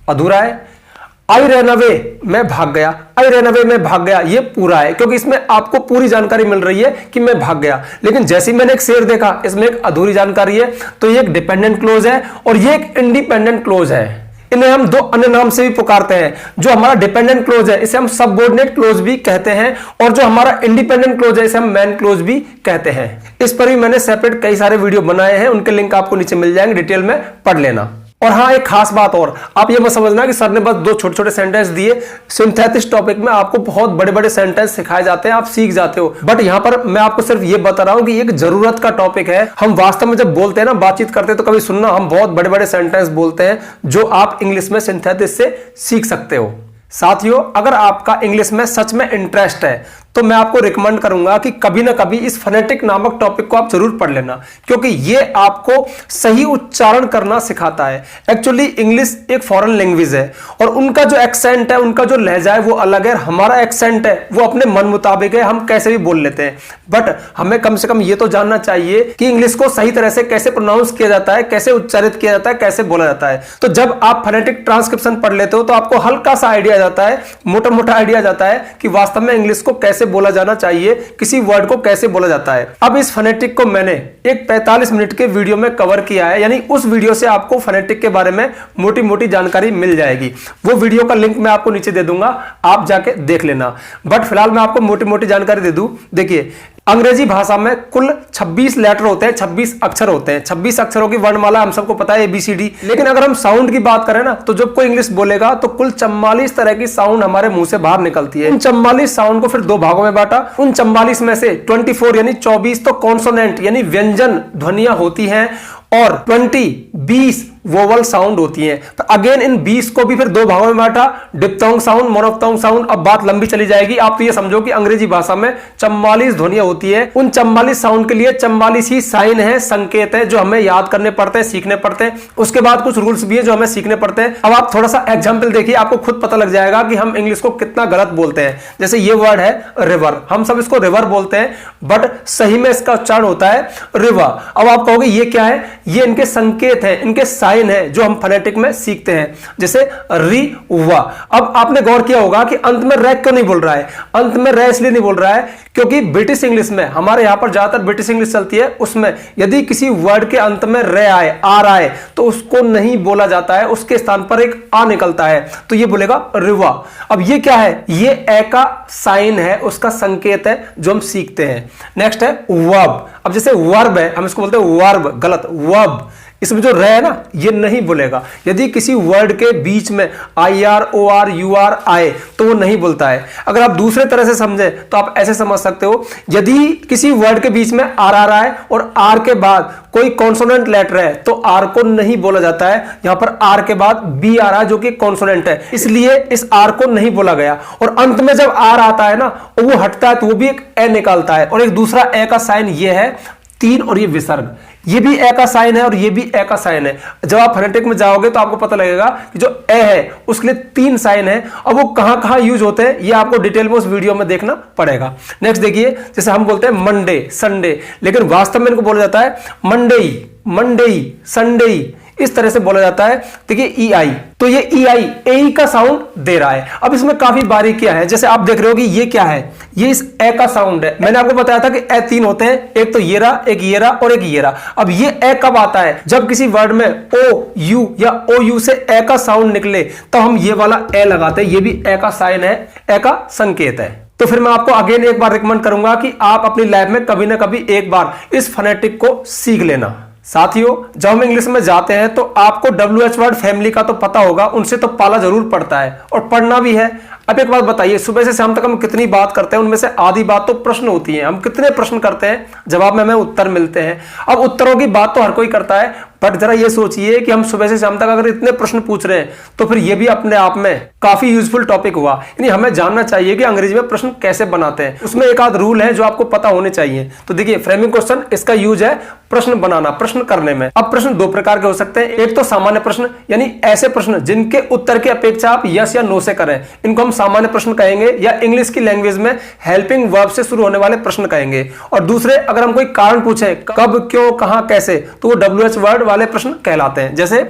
अधूरा है। आई रैन अवे, मैं भाग गया, आई रैन अवे, मैं भाग गया, ये पूरा है, क्योंकि इसमें आपको पूरी जानकारी मिल रही है कि मैं भाग गया। लेकिन जैसे ही मैंने एक शेर देखा, इसमें एक अधूरी जानकारी है, तो ये एक डिपेंडेंट क्लोज है और ये एक इंडिपेंडेंट क्लोज है। इन्हें हम 2 अन्य नाम से भी पुकारते हैं। जो हमारा डिपेंडेंट क्लोज है इसे हम सबऑर्डिनेट क्लोज भी कहते हैं, और जो हमारा इंडिपेंडेंट क्लोज है इसे हम मेन क्लोज भी कहते हैं। इस पर भी मैंने सेपरेट कई सारे वीडियो बनाए हैं, उनके लिंक आपको नीचे मिल जाएंगे, डिटेल में पढ़ लेना। और हाँ, एक खास बात और, आप ये मत समझना कि सर ने बस 2 छोटे छोटे सेंटेंस दिए। सिंथेसिस टॉपिक में आपको बहुत बड़े बड़े सेंटेंस सिखाए जाते हैं, आप सीख जाते हो। बट यहां पर मैं आपको सिर्फ ये बता रहा हूं कि एक जरूरत का टॉपिक है। हम वास्तव में जब बोलते हैं ना, बातचीत करते हैं, तो कभी सुनना, हम बहुत बड़े बड़े सेंटेंस बोलते हैं जो आप इंग्लिश में सिंथेसिस से सीख सकते हो। साथियों, अगर आपका इंग्लिश में सच में इंटरेस्ट है तो मैं आपको रिकमेंड करूंगा कि कभी ना कभी इस फोनेटिक नामक टॉपिक को आप जरूर पढ़ लेना, क्योंकि ये आपको सही उच्चारण करना सिखाता है। एक्चुअली इंग्लिश एक फॉरेन लैंग्वेज है और उनका जो एक्सेंट है, उनका जो लहजा है वो अलग है। हमारा एक्सेंट है वो अपने मन मुताबिक है, हम कैसे भी बोल लेते हैं। बट हमें कम से कम ये तो जानना चाहिए कि इंग्लिश को सही तरह से कैसे प्रोनाउंस किया जाता है, कैसे उच्चारित किया जाता है, कैसे बोला जाता है। तो जब आप फोनेटिक ट्रांसक्रिप्शन पढ़ लेते हो तो आपको हल्का सा आइडिया जाता है, मोटा मोटा आइडिया जाता है कि वास्तव में इंग्लिश को कैसे बोला जाना चाहिए, किसी वर्ड को कैसे बोला जाता है। अब इस फोनेटिक को मैंने एक 45 मिनट के वीडियो में कवर किया है, यानी उस वीडियो से आपको फोनेटिक के बारे में मोटी मोटी जानकारी मिल जाएगी। वो वीडियो का लिंक मैं आपको नीचे दे दूंगा, आप जाके देख लेना। बट फिलहाल मैं आपको मोटी मोटी जानकारी दे दूं। देखिए, अंग्रेजी भाषा में कुल 26 लेटर होते हैं, 26 अक्षर होते हैं। 26 अक्षरों की वर्णमाला हम सबको पता है ABCD। लेकिन अगर हम साउंड की बात करें ना, तो जब कोई इंग्लिश बोलेगा तो कुल 44 तरह की साउंड हमारे मुंह से बाहर निकलती है। उन 44 साउंड को फिर दो भागों में बांटा। उन 44 में से 24 यानी 24 तो कॉन्सोनेंट यानी व्यंजन ध्वनियां होती हैं और 20 वोवल साउंड होती हैं। तो अगेन इन 20 को भी फिर दो भागों में बांटा, डिप्थोंग साउंड, मोनोफ्थोंग साउंड। अब बात लंबी चली जाएगी। आप तो ये समझो कि अंग्रेजी भाषा में 44 ध्वनियां होती है। उन 44 साउंड के लिए 44 ही साइन है, संकेत है, जो हमें याद करने पड़ते हैं, सीखने पड़ते हैं। उसके बाद कुछ रूल्स भी है जो हमें सीखने पड़ते हैं। अब आप थोड़ा सा एग्जाम्पल देखिए, आपको खुद पता लग जाएगा कि हम इंग्लिश को कितना गलत बोलते हैं। जैसे ये वर्ड है रिवर, हम सब इसको रिवर बोलते हैं, बट सही में इसका उच्चारण होता है रिवर। अब आप कहोगे ये क्या है? ये इनके संकेत है, इनके साइन है जो हम फोनेटिक में सीखते हैं, जैसे री वा। अब आपने गौर किया होगा कि अंत में रै क्यों नहीं बोल रहा है? अंत में रै इसलिए नहीं बोल रहा है क्योंकि ब्रिटिश इंग्लिश में, हमारे यहां पर ज्यादातर ब्रिटिश इंग्लिश चलती है, उसमें यदि किसी वर्ड के अंत में रै आए, आर आए, तो उसको नहीं बोला जाता है, उसके स्थान पर एक आ निकलता है, तो ये बोलेगा रिवा। अब ये क्या है? ये ए का साइन है, उसका संकेत है जो हम सीखते हैं। नेक्स्ट है वर्ब। अब जैसे वर्ब है, हम इसको बोलते हैं वर्ब, गलत, वर्ब। इसमें जो रे है ना, ये नहीं बोलेगा। यदि किसी वर्ड के बीच में IR OR UR आए तो वो नहीं बोलता है। अगर आप दूसरे तरह से समझे तो आप ऐसे समझ सकते हो, यदि किसी वर्ड के बीच में RR आए और R के बाद कोई कॉन्सोनेंट लेटर है तो R को नहीं बोला जाता है। यहां पर R के बाद B आ रहा है जो कि कॉन्सोनेंट है, इसलिए इस R को नहीं बोला गया। और अंत में जब R आता है ना, वो हटता है तो वो भी एक ए निकालता है। और एक दूसरा ए का साइन ये है 3, और ये विसर्ग, ये भी ए का साइन है और ये भी ए का साइन है। जब आप फोनेटिक में जाओगे तो आपको पता लगेगा कि जो ए है उसके लिए 3 साइन है, और वो कहां कहां यूज होते हैं ये आपको डिटेल में उस वीडियो में देखना पड़ेगा। नेक्स्ट देखिए, जैसे हम बोलते हैं मंडे, संडे, लेकिन वास्तव में इनको बोला जाता है मंडेई, मंडेई, संडेई, इस तरह से बोला जाता है। देखिए EI, तो ये EI ए का साउंड दे रहा है। अब इसमें काफी बारीकियां है। जैसे आप देख रहे हो कि ये क्या है, ये इस ए का साउंड है। मैंने आपको बताया था कि ए 3 होते हैं, एक तो ये रहा, एक ये रहा और एक ये रहा। अब ये ए कब आता है? जब किसी वर्ड में OU या OU से ए का साउंड निकले तो हम ये वाला ए लगाते हैं। ये भी ए का साइन है, ए का संकेत है। तो फिर मैं आपको अगेन एक बार रिकमेंड करूंगा कि आप अपनी लाइफ में कभी ना कभी एक बार इस फोनेटिक को सीख लेना। साथियों, जब हम इंग्लिश में जाते हैं तो आपको WH वर्ड फैमिली का तो पता होगा, उनसे तो पाला जरूर पड़ता है और पढ़ना भी है। अब एक बात बताइए, सुबह से शाम तक हम कितनी बात करते हैं, उनमें से आधी बात तो प्रश्न होती है। हम कितने प्रश्न करते हैं, जवाब में हमें उत्तर मिलते हैं। अब उत्तरों की बात तो हर कोई करता है, बट जरा ये सोचिए कि हम सुबह से शाम तक अगर इतने प्रश्न पूछ रहे हैं तो फिर ये भी अपने आप में काफी यूजफुल टॉपिक हुआ। यानी हमें जानना चाहिए कि अंग्रेजी में प्रश्न कैसे बनाते हैं। उसमें एक आध रूल है जो आपको पता होने चाहिए। तो देखिए, फ्रेमिंग क्वेश्चन, इसका यूज है प्रश्न बनाना, प्रश्न करने में। अब प्रश्न दो प्रकार के हो सकते हैं। एक तो सामान्य प्रश्न, यानी ऐसे प्रश्न जिनके उत्तर की अपेक्षा आप यस या नो से करें, इनको हम सामान्य प्रश्न कहेंगे, या इंग्लिश की लैंग्वेज में हेल्पिंग वर्ब से शुरू होने वाले प्रश्न कहेंगे। और दूसरे, अगर हम कोई कारण पूछे, कब, क्यों, कहां, कैसे, तो वो WH वर्ड वाले प्रश्न कहलाते हैं। जैसे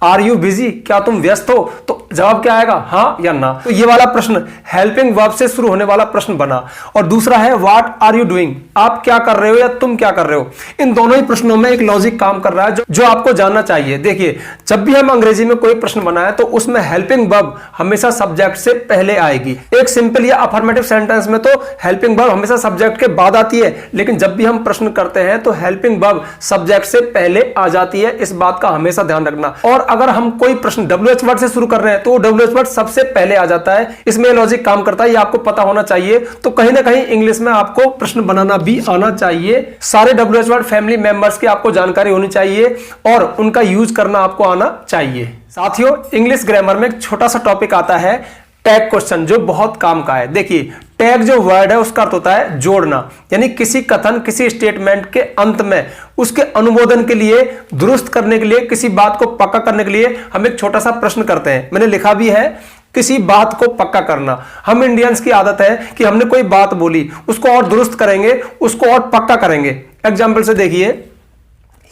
आर यू बिजी, क्या तुम व्यस्त हो, तो जवाब क्या आएगा, हाँ या ना। तो ये वाला प्रश्न हेल्पिंग वर्ब से शुरू होने वाला प्रश्न बना। और दूसरा है व्हाट आर यू डूइंग, आप क्या कर रहे हो या तुम क्या कर रहे हो। इन दोनों ही प्रश्नों में एक लॉजिक काम कर रहा है जो आपको जानना चाहिए। देखिए, जब भी हम अंग्रेजी में कोई प्रश्न बनाए तो उसमें हेल्पिंग वर्ब हमेशा सब्जेक्ट से पहले आएगी। एक सिंपल या अफर्मेटिव सेंटेंस में तो हेल्पिंग वर्ब हमेशा सब्जेक्ट के बाद आती है, लेकिन जब भी हम प्रश्न करते हैं तो हेल्पिंग वर्ब सब्जेक्ट से पहले आ जाती है। इस बात का हमेशा ध्यान रखना। और अगर हम कोई प्रश्न WH वर्ड से शुरू कर रहे हैं तो WH वर्ड सबसे पहले आ जाता है। इसमें लॉजिक काम करता है, ये आपको पता होना चाहिए। तो कहीं ना कहीं इंग्लिश में आपको प्रश्न बनाना भी आना चाहिए। सारे WH वर्ड फैमिली मेंबर्स की आपको जानकारी होनी चाहिए और उनका यूज करना आपको आना चाहिए। साथियों, इंग्लिश ग्रामर में एक छोटा सा टॉपिक आता है टैग क्वेश्चन, जो बहुत काम का है। देखिए, टैग जो वर्ड है उसका अर्थ होता है जोड़ना, यानी किसी कथन, किसी स्टेटमेंट के अंत में उसके अनुमोदन के लिए, दुरुस्त करने के लिए, किसी बात को पक्का करने के लिए हम एक छोटा सा प्रश्न करते हैं। मैंने लिखा भी है, किसी बात को पक्का करना। हम इंडियंस की आदत है कि हमने कोई बात बोली, उसको और दुरुस्त करेंगे, उसको और पक्का करेंगे। एग्जाम्पल से देखिए,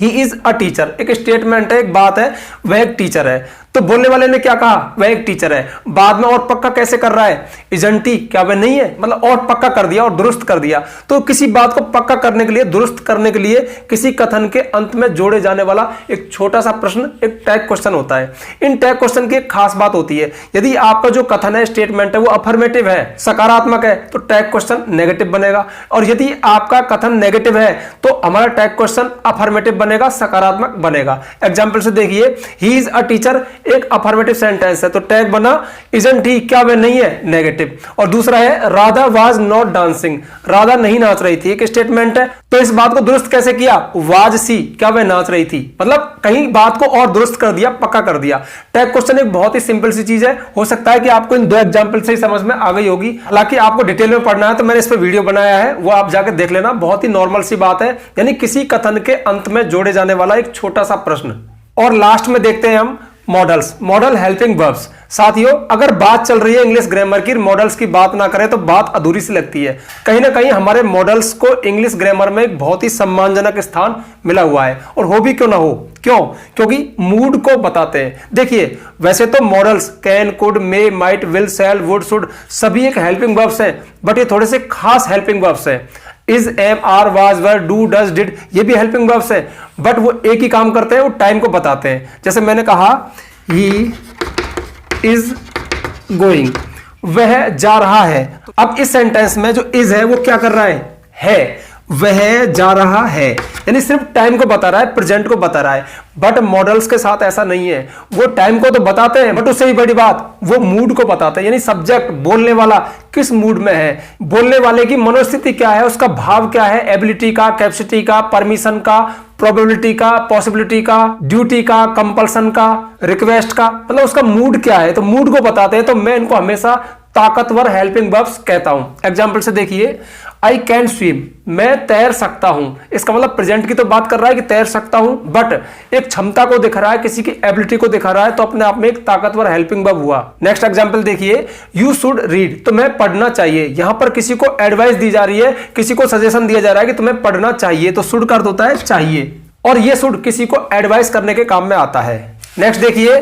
ही इज अ टीचर, एक स्टेटमेंट है, एक बात है, वह एक टीचर है। तो बोलने वाले ने क्या कहा, वह एक टीचर है। बाद में और पक्का कैसे कर रहा है, इजंट ही, क्या वह नहीं है, मतलब और पक्का कर दिया और दुरुस्त कर दिया। तो किसी बात को पक्का करने के लिए, दुरुस्त करने के लिए किसी कथन के अंत में जोड़े जाने वाला एक छोटा सा प्रश्न एक टैग क्वेश्चन होता है। इन टैग क्वेश्चन की एक खास बात होती है, यदि आपका जो कथन है, स्टेटमेंट है, वो अफर्मेटिव है, सकारात्मक है, तो टैग क्वेश्चन नेगेटिव बनेगा, और यदि आपका कथन नेगेटिव है तो हमारा टैग क्वेश्चन अफर्मेटिव बनेगा, सकारात्मक बनेगा। एग्जांपल से देखिए, ही इज अ टीचर एक अफर्मेटिव सेंटेंस है, तो टैग बना इजंट ही, क्या वह नहीं है, नेगेटिव। और दूसरा है Radha was not dancing, Radha नहीं नाच रही थी, एक स्टेटमेंट है, तो इस बात को दुरुस्त कैसे किया, वाज सी, क्या वह नाच रही थी, मतलब कहीं बात को और दुरुस्त कर दिया, पक्का कर दिया। टैग क्वेश्चन एक बहुत ही सिंपल सी चीज है, हो सकता है कि आपको इन दो एग्जांपल से ही समझ में आ गई होगी। हालांकि आपको डिटेल में पढ़ना है तो मैंने इस पर वीडियो बनाया है, वो आप जाकर देख लेना, बहुत ही नॉर्मल सी बात है, यानी किसी कथन के अंत में जोड़े जाने वाला एक छोटा सा प्रश्न। और लास्ट में देखते हैं हम मॉडल्स, मॉडल हेल्पिंग वर्ब्स। साथियों, अगर बात चल रही है इंग्लिश ग्रामर की, मॉडल्स की बात ना करें तो बात अधूरी सी लगती है। कहीं ना कहीं हमारे मॉडल्स को इंग्लिश ग्रामर में एक बहुत ही सम्मानजनक स्थान मिला हुआ है, और हो भी क्यों ना हो, क्यों, क्योंकि मूड को बताते हैं। देखिए, वैसे तो modals can, could, may, might, will, shall, would, should सभी एक हेल्पिंग वर्ब्स हैं, बट ये थोड़े से खास हेल्पिंग वर्ब्स हैं। Is, am, are, was, were, do, does, did, ये भी हेल्पिंग वर्ब्स है, बट वो एक ही काम करते हैं, वो टाइम को बताते हैं। जैसे मैंने कहा ही इज गोइंग, वह जा रहा है। अब इस सेंटेंस में जो इज है वो क्या कर रहा है, वह जा रहा है, यानी सिर्फ टाइम को बता रहा है, प्रेजेंट को बता रहा है। बट मॉडल्स के साथ ऐसा नहीं है, वो टाइम को तो बताते हैं, बट उससे ही बड़ी बात, वो मूड को बताते हैं, यानी सब्जेक्ट, बोलने वाला किस मूड में है, बोलने वाले की मनोस्थिति क्या है, उसका भाव क्या है, एबिलिटी का, कैपेसिटी का, परमिशन का, प्रोबेबिलिटी का, पॉसिबिलिटी का, ड्यूटी का, कंपल्सन का, रिक्वेस्ट का, मतलब उसका मूड क्या है, तो मूड को बताते हैं। तो मैं इनको हमेशा ताकतवर हेल्पिंग वर्ब्स कहता हूं। एग्जाम्पल से देखिए, आई कैन स्विम, मैं तैर सकता हूं, इसका मतलब प्रेजेंट की तो बात कर रहा है कि तैर सकता हूं, बट एक क्षमता को दिखा रहा है, किसी की एबिलिटी को दिखा रहा है, तो अपने आप में एक ताकतवर हेल्पिंग वर्ब हुआ। नेक्स्ट एग्जांपल देखिए, यू शुड रीड, तो मैं पढ़ना चाहिए, यहां पर किसी को एडवाइस दी जा रही है, किसी को सजेशन दिया जा रहा है कि तुम्हें पढ़ना चाहिए, तो शुड का अर्थ होता है चाहिए, और ये शुड किसी को एडवाइस करने के काम में आता है। नेक्स्ट देखिए,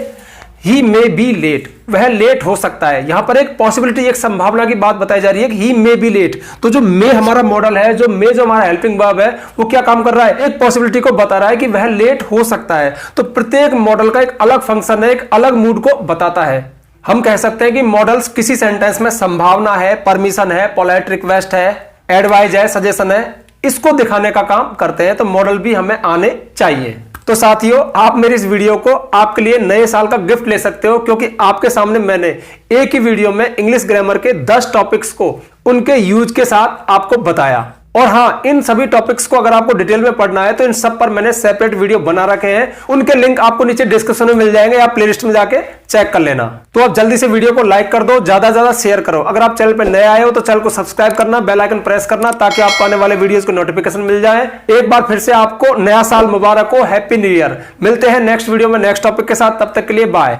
ही मे बी लेट, वह लेट हो सकता है, यहां पर एक पॉसिबिलिटी, एक संभावना की बात बताई जा रही है कि ही मे बी लेट। तो जो मे हमारा मॉडल है, जो मे जो हमारा हेल्पिंग वर्ब है, वो क्या काम कर रहा है, एक पॉसिबिलिटी को बता रहा है कि वह लेट हो सकता है। तो प्रत्येक मॉडल का एक अलग फंक्शन है, एक अलग मूड को बताता है। हम कह सकते हैं कि मॉडल्स किसी सेंटेंस में संभावना है, परमिशन है, पोलाइट रिक्वेस्ट है, एडवाइज है, सजेशन है, इसको दिखाने का काम करते हैं। तो मॉडल भी हमें आने चाहिए। तो साथियों, आप मेरी इस वीडियो को आपके लिए नए साल का गिफ्ट ले सकते हो, क्योंकि आपके सामने मैंने एक ही वीडियो में इंग्लिश ग्रामर के 10 टॉपिक्स को उनके यूज के साथ आपको बताया। और हाँ, इन सभी टॉपिक्स को अगर आपको डिटेल में पढ़ना है तो इन सब पर मैंने सेपरेट वीडियो बना रखे हैं, उनके लिंक आपको नीचे डिस्क्रिप्शन में मिल जाएंगे, आप प्लेलिस्ट में जाके चेक कर लेना। तो आप जल्दी से वीडियो को लाइक कर दो, ज्यादा से ज्यादा शेयर करो। अगर आप चैनल पर नए आए हो तो चैनल को सब्सक्राइब करना, बेल आइकन प्रेस करना, ताकि आपको आने वाले वीडियोस को नोटिफिकेशन मिल जाए। एक बार फिर से आपको नया साल मुबारक हो, हैप्पी न्यू ईयर। मिलते हैं नेक्स्ट वीडियो में नेक्स्ट टॉपिक के साथ, तब तक के लिए बाय।